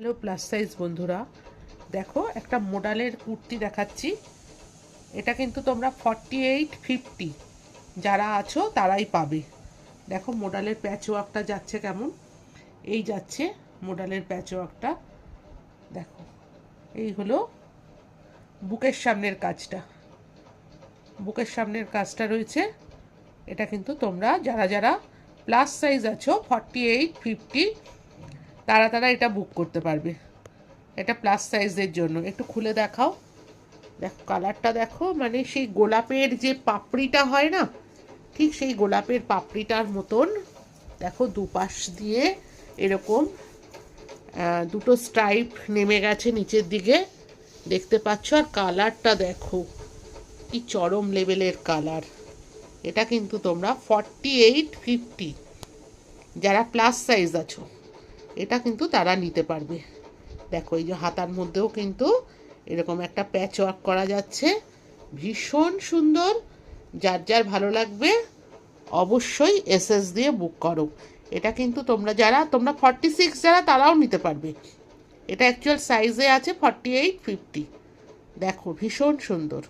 Hello plus size বন্ধুরা, দেখো একটা মডেলের কুর্তি দেখাচ্ছি। এটা কিন্তু তোমরা 48-50 যারা আছো তারাই পাবে। দেখো মডেলের প্যাচওয়ার্কটা যাচ্ছে কেমন, এই যাচ্ছে মডেলের প্যাচওয়ার্কটা। দেখো এই হলো বুকের সামনের কাজটা, বুকের সামনের কাজটা রয়েছে। এটা কিন্তু তোমরা যারা যারা প্লাস সাইজ আছো 48-50 তারা এটা বুক করতে পারবে। এটা প্লাস সাইজের জন্য। একটু খুলে দেখাও, দেখো কালারটা দেখো, মানে সেই গোলাপের যে পাপড়িটা হয় না, ঠিক সেই গোলাপের পাপড়িটার মতন। দেখো দুপাশ দিয়ে এরকম দুটো স্ট্রাইপ নেমে গেছে নিচের দিকে, দেখতে পাচ্ছ। আর কালারটা দেখো কি চরম লেভেলের কালার। এটা কিন্তু তোমরা 48-50 যারা প্লাস সাইজ আছো এটা কিন্তু তারা নিতে পারবে। দেখো এই যে হাতার মধ্যেও কিন্তু এরকম একটা প্যাচ ওয়ার্ক করা যাচ্ছে, ভীষণ সুন্দর। যার যার ভালো লাগবে অবশ্যই এসএস দিয়ে বুক করো। এটা কিন্তু তোমরা 46 যারা তারাও নিতে পারবে। এটা অ্যাকচুয়াল সাইজে আছে 48-50। দেখো ভীষণ সুন্দর।